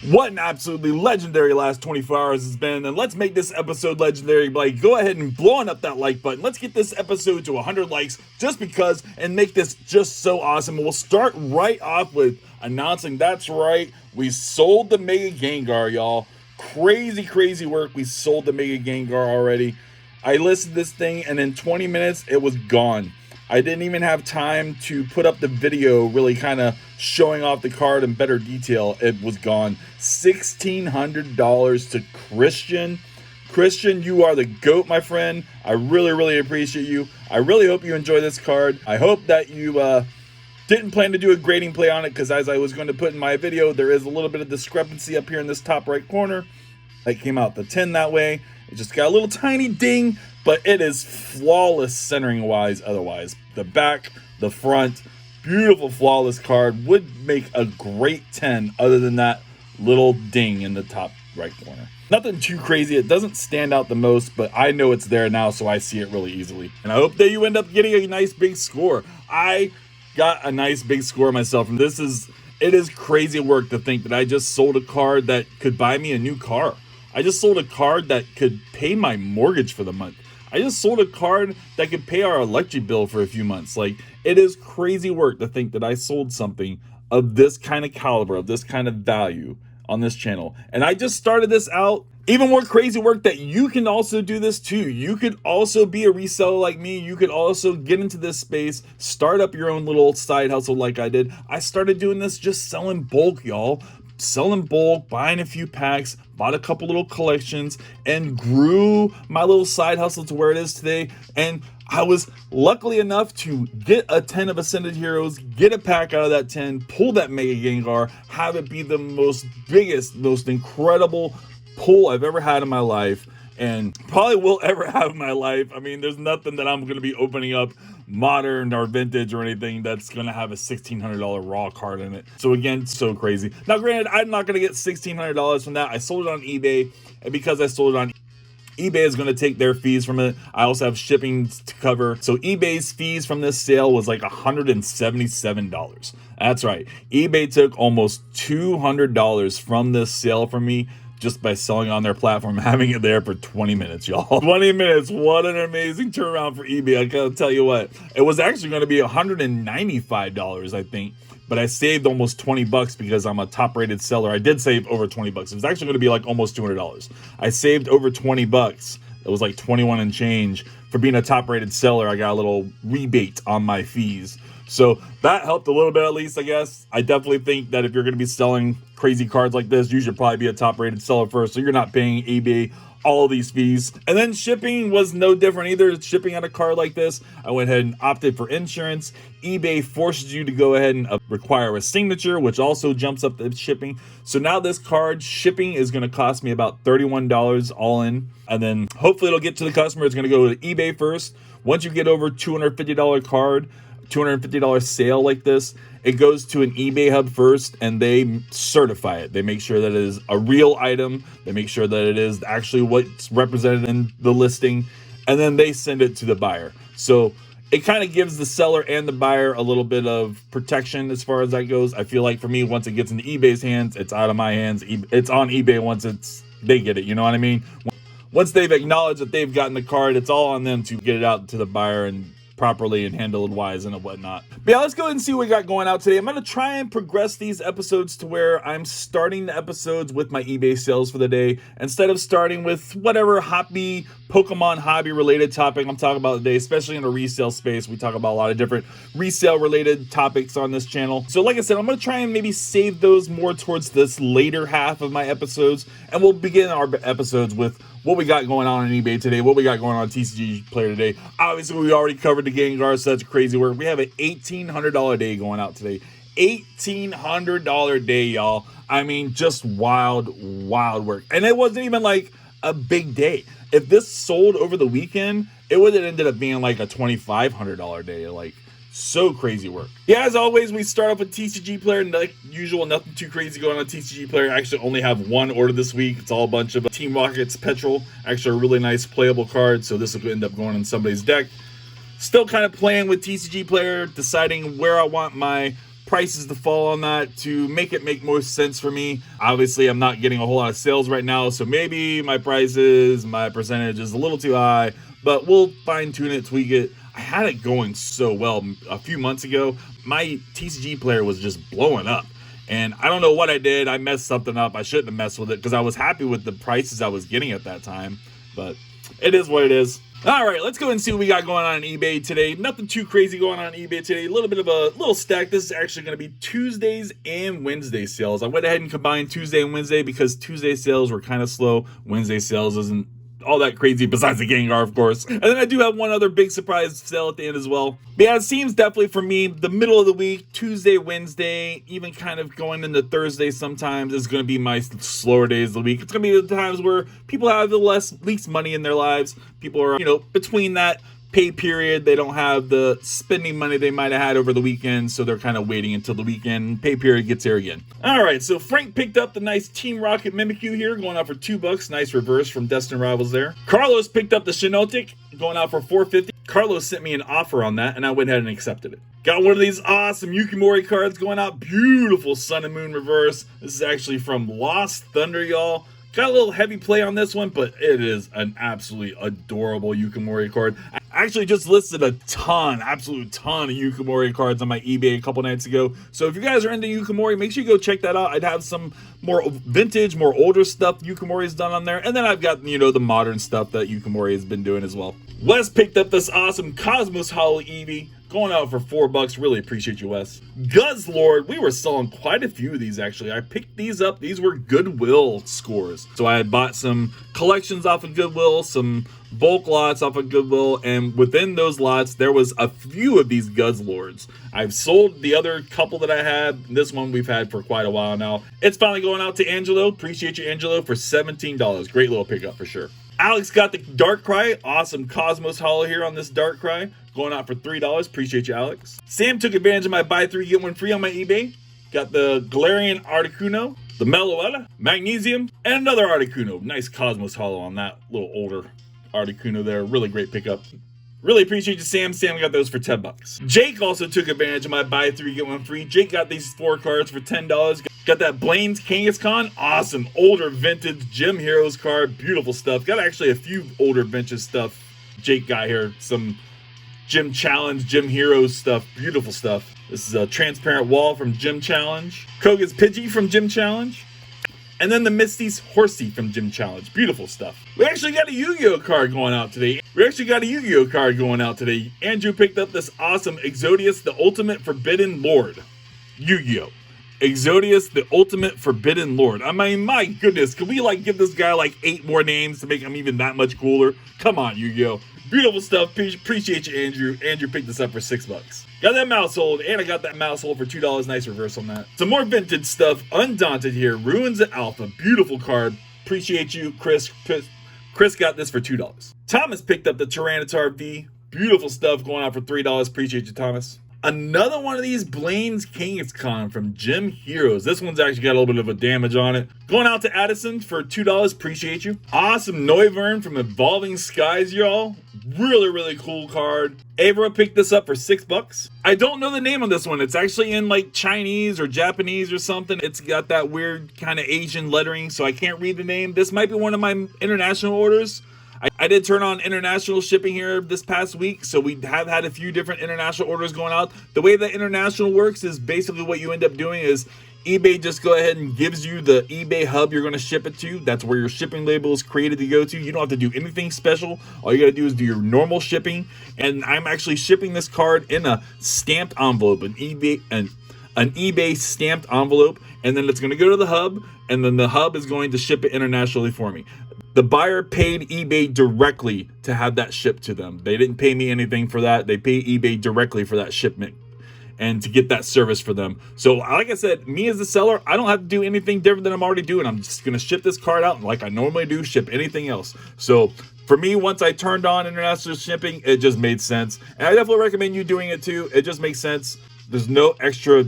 What an absolutely legendary last 24 hours has been, and let's make this episode legendary by go ahead and blowing up that like button. Let's get this episode to 100 likes just because and make this just so awesome. And we'll start right off with announcing, that's right, we sold the Mega Gengar, y'all. Crazy work. We sold the Mega Gengar already. I listed this thing and in 20 minutes it was gone. I didn't even have time to put up the video really kind of showing off the card in better detail. It was gone. $1,600 to Christian. Christian, you are the GOAT, my friend. I really appreciate you. I really hope you enjoy this card. I hope that you didn't plan to do a grading play on it, because as I was going to put in my video, there is a little bit of discrepancy up here in this top right corner. It came out the 10 that way. It just got a little tiny ding, but it is flawless centering wise otherwise. The back, the front, beautiful flawless card. Would make a great 10 other than that little ding in the top right corner. Nothing too crazy. It doesn't stand out the most, but I know it's there now, so I see it really easily. And I hope that you end up getting a nice big score. I got a nice big score myself, and it is crazy work to think that I just sold a card that could buy me a new car. I just sold a card that could pay my mortgage for the month. I just sold a card that could pay our electric bill for a few months. Like, it is crazy work to think that I sold something of this kind of caliber, of this kind of value on this channel. And I just started this out. Even more crazy work that you can also do this too. You could also be a reseller like me. You could also get into this space, start up your own little side hustle like I did. I started doing this just selling bulk, y'all. Selling bulk, buying a few packs, bought a couple little collections, and grew my little side hustle to where it is today. And I was lucky enough to get a 10 of Ascended Heroes, get a pack out of that 10, pull that Mega Gengar, have it be the most incredible pull I've ever had in my life, and probably will ever have in my life. I mean, there's nothing that I'm going to be opening up modern or vintage or anything that's going to have a $1,600 raw card in it. So again, so crazy. Now granted, I'm not going to get $1,600 from that. I sold it on eBay, and because I sold it on eBay is going to take their fees from it. I also have shipping to cover. So eBay's fees from this sale was like $177. That's right. eBay took almost $200 from this sale from me, just by selling on their platform, having it there for 20 minutes, y'all. 20 minutes, what an amazing turnaround for eBay. I gotta tell you what, it was actually gonna be $195, I think, but I saved almost 20 bucks because I'm a top rated seller. I did save over 20 bucks. It was actually gonna be like almost $200. I saved over 20 bucks. It was like 21 and change. For being a top rated seller, I got a little rebate on my fees. So that helped a little bit, at least, I guess. I definitely think that if you're going to be selling crazy cards like this, you should probably be a top rated seller first, so you're not paying eBay all of these fees. And then shipping was no different either. Shipping on a card like this, I went ahead and opted for insurance. eBay forces you to go ahead and require a signature, which also jumps up the shipping. So now this card shipping is going to cost me about $31 all in. And then hopefully it'll get to the customer. It's going to go to eBay first. Once you get over $250 card, $250 sale like this, it goes to an eBay hub first, and they certify it. They make sure that it is a real item. They make sure that it is actually what's represented in the listing, and then they send it to the buyer. So it kind of gives the seller and the buyer a little bit of protection as far as that goes. I feel like for me, once it gets into eBay's hands, it's out of my hands. It's on eBay once they get it, you know what I mean? Once they've acknowledged that they've gotten the card, it's all on them to get it out to the buyer and properly and handle it wise and whatnot. But yeah, let's go ahead and see what we got going out today. I'm going to try and progress these episodes to where I'm starting the episodes with my eBay sales for the day, instead of starting with whatever Pokemon hobby related topic I'm talking about today, especially in the resale space. We talk about a lot of different resale related topics on this channel. So like I said, I'm going to try and maybe save those more towards this later half of my episodes, and we'll begin our episodes with what we got going on eBay today, what we got going on TCG Player today. Obviously, we already covered the Gengar, so that's crazy work. We have an $1,800 day going out today. $1,800 day, y'all. I mean, just wild work. And it wasn't even like a big day. If this sold over the weekend, it would have ended up being like a $2,500 day. Like, so crazy work. Yeah, as always, we start off with TCG Player. Like usual, nothing too crazy going on TCG Player. I actually only have one order this week. It's all a bunch of Team Rocket's Petrol. Actually a really nice playable card, so this will end up going in somebody's deck. Still kind of playing with TCG Player, deciding where I want my prices to fall on that to make it make more sense for me. Obviously, I'm not getting a whole lot of sales right now, so maybe my prices, my percentage is a little too high, but we'll fine tune it, tweak it. I had it going so well a few months ago. My TCG player was just blowing up. And I don't know what I did. I messed something up. I shouldn't have messed with it because I was happy with the prices I was getting at that time. But it is what it is. All right, let's go and see what we got going on eBay today. Nothing too crazy going on eBay today. A little bit of a little stack. This is actually going to be Tuesdays and Wednesday sales. I went ahead and combined Tuesday and Wednesday because Tuesday sales were kind of slow. Wednesday sales isn't all that crazy besides the Gengar, of course. And then I do have one other big surprise sale at the end as well. But yeah, it seems definitely for me, the middle of the week, Tuesday, Wednesday, even kind of going into Thursday sometimes is going to be my slower days of the week. It's going to be the times where people have the least money in their lives. People are, between that pay period, they don't have the spending money they might have had over the weekend, so they're kind of waiting until the weekend pay period gets here again. All right, so Frank picked up the nice Team Rocket Mimikyu here, going out for $2. Nice reverse from Destined Rivals there. Carlos picked up the Shiinotic, going out for $4.50. Carlos sent me an offer on that, and I went ahead and accepted it. Got one of these awesome Yukimori cards going out. Beautiful Sun and Moon reverse. This is actually from Lost Thunder, y'all. Got a little heavy play on this one, but it is an absolutely adorable Yukimori card. I actually just listed absolute ton of Yukimori cards on my eBay a couple nights ago. So if you guys are into Yukimori, make sure you go check that out. I'd have some more vintage, more older stuff Yukimori's done on there. And then I've got, the modern stuff that Yukimori has been doing as well. Wes picked up this awesome Cosmos Hollow Eevee. Going out for $4. Really appreciate you, Wes. Guzzlord. We were selling quite a few of these, actually. I picked these up. These were Goodwill scores. So I had bought some collections off of Goodwill, some bulk lots off of Goodwill, and within those lots, there was a few of these Guzzlords. I've sold the other couple that I had. This one we've had for quite a while now. It's finally going out to Angelo. Appreciate you, Angelo, for $17. Great little pickup for sure. Alex got the Darkrai. Awesome Cosmos Hollow here on this Darkrai. Going out for $3. Appreciate you, Alex. Sam took advantage of my buy 3, get 1 free on my eBay. Got the Galarian Articuno, the Meloetta, Magnesium, and another Articuno. Nice Cosmos Hollow on that little older Articuno there. Really great pickup. Really appreciate you, Sam. Sam got those for $10. Jake also took advantage of my buy 3, get 1 free. Jake got these 4 cards for $10. Got that Blaine's Kangaskhan. Awesome older vintage Gym Heroes card. Beautiful stuff. Got actually a few older vintage stuff Jake got here. Some Gym Challenge, Gym Heroes stuff. Beautiful stuff. This is a transparent wall from Gym Challenge. Koga's Pidgey from Gym Challenge. And then the Misty's Horsey from Gym Challenge. Beautiful stuff. We actually got a Yu-Gi-Oh card going out today. Andrew picked up this awesome Exodius, the Ultimate Forbidden Lord. Yu-Gi-Oh! Exodius, the Ultimate Forbidden Lord. I mean, my goodness, can we give this guy 8 more names to make him even that much cooler? Come on, Yu-Gi-Oh! Beautiful stuff. Appreciate you, Andrew. Andrew picked this up for $6. Got that mouse hold, and I got that mouse hold for $2. Nice reverse on that. Some more vintage stuff. Undaunted here. Ruins of Alpha. Beautiful card. Appreciate you, Chris. Chris got this for $2. Thomas picked up the Tyranitar V. Beautiful stuff going out for $3. Appreciate you, Thomas. Another one of these Blaine's Kangaskhan from Gym Heroes. This one's actually got a little bit of a damage on it. Going out to Addison for $2. Appreciate you. Awesome Noivern from Evolving Skies, y'all. Really, really cool card. Avra picked this up for $6. I don't know the name of this one. It's actually in Chinese or Japanese or something. It's got that weird kind of Asian lettering, so I can't read the name. This might be one of my international orders. I did turn on international shipping here this past week, so we have had a few different international orders going out. The way that international works is basically what you end up doing is eBay just go ahead and gives you the eBay hub you're going to ship it to. That's where your shipping label is created to go to. You don't have to do anything special. All you got to do is do your normal shipping. And I'm actually shipping this card in a stamped envelope, an eBay stamped envelope, and then it's going to go to the hub, and then the hub is going to ship it internationally for me. The buyer paid eBay directly to have that shipped to them. They didn't pay me anything for that. They pay eBay directly for that shipment and to get that service for them. So like I said, me as the seller, I don't have to do anything different than I'm already doing. I'm just going to ship this card out like I normally do, ship anything else. So for me, once I turned on international shipping, it just made sense. And I definitely recommend you doing it too. It just makes sense. There's no extra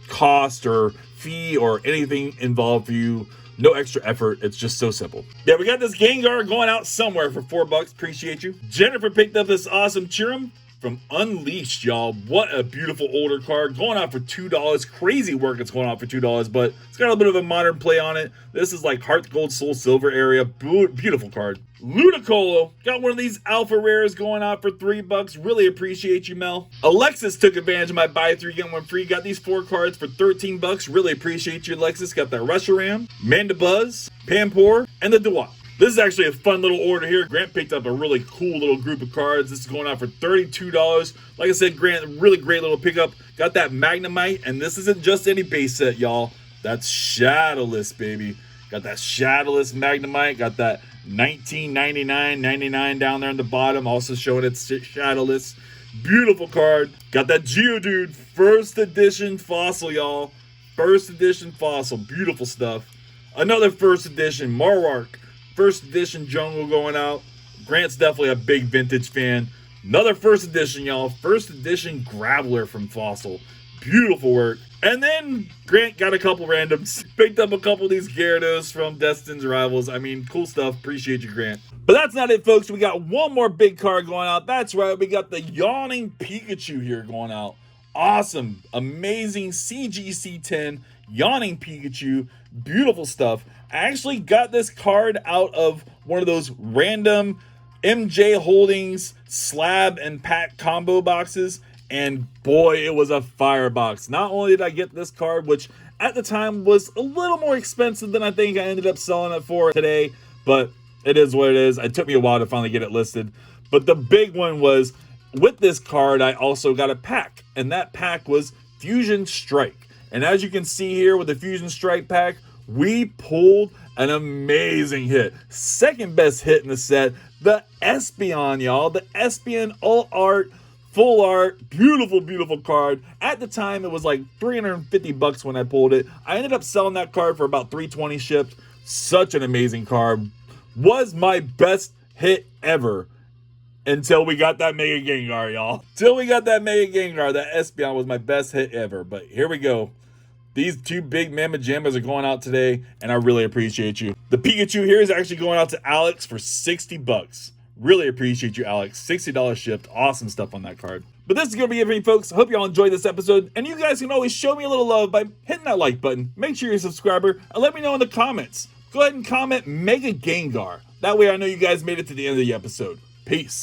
cost or fee or anything involved for you. No extra effort. It's just so simple. Yeah, we got this Gengar going out somewhere for $4. Appreciate you. Jennifer picked up this awesome Chirum from Unleashed, y'all. What a beautiful older card. Going out for $2. Crazy work it's going out for $2, but it's got a bit of a modern play on it. This is like Heart Gold, Soul Silver area. Beautiful card. Ludicolo. Got one of these alpha rares going out for $3. Really appreciate you, Mel. Alexis took advantage of my buy 3, get 1 free. Got these 4 cards for $13. Really appreciate you, Alexis. Got that Reshiram, Mandibuzz, Pampor, and the Dewott. This is actually a fun little order here. Grant picked up a really cool little group of cards. This is going out for $32. Like I said, Grant, really great little pickup. Got that Magnemite, and this isn't just any base set, y'all. That's Shadowless, baby. Got that Shadowless Magnemite. Got that $19.99 down there on the bottom. Also showing it's Shadowless. Beautiful card. Got that Geodude first edition fossil, y'all. First edition fossil. Beautiful stuff. Another first edition Marowak. First edition Jungle going out. Grant's definitely a big vintage fan. Another first edition, y'all. First edition Graveler from Fossil. Beautiful work. And then Grant got a couple randoms. Picked up a couple of these Gyarados from Destin's Rivals. I mean, cool stuff. Appreciate you, Grant. But that's not it, folks. We got one more big card going out. That's right. We got the Yawning Pikachu here going out. Awesome. Amazing CGC10 Yawning Pikachu. Beautiful stuff. I actually got this card out of one of those random MJ Holdings slab and pack combo boxes, and boy, it was a firebox. Not only did I get this card, which at the time was a little more expensive than I think I ended up selling it for today, but it is what it is. It took me a while to finally get it listed. But the big one was, with this card, I also got a pack, and that pack was Fusion Strike. And as you can see here with the Fusion Strike pack, we pulled an amazing hit. Second best hit in the set, the Espeon, y'all. The Espeon Alt Art, Full Art, beautiful, beautiful card. At the time, it was like $350 when I pulled it. I ended up selling that card for about $320 shipped. Such an amazing card. Was my best hit ever until we got that Mega Gengar, y'all. Till we got that Mega Gengar, that Espeon was my best hit ever. But here we go. These 2 big Mamma Jammas are going out today, and I really appreciate you. The Pikachu here is actually going out to Alex for $60. Really appreciate you, Alex. $60 shipped. Awesome stuff on that card. But this is going to be it for me, folks. I hope y'all enjoyed this episode, and you guys can always show me a little love by hitting that like button. Make sure you're a subscriber, and let me know in the comments. Go ahead and comment Mega Gengar. That way I know you guys made it to the end of the episode. Peace.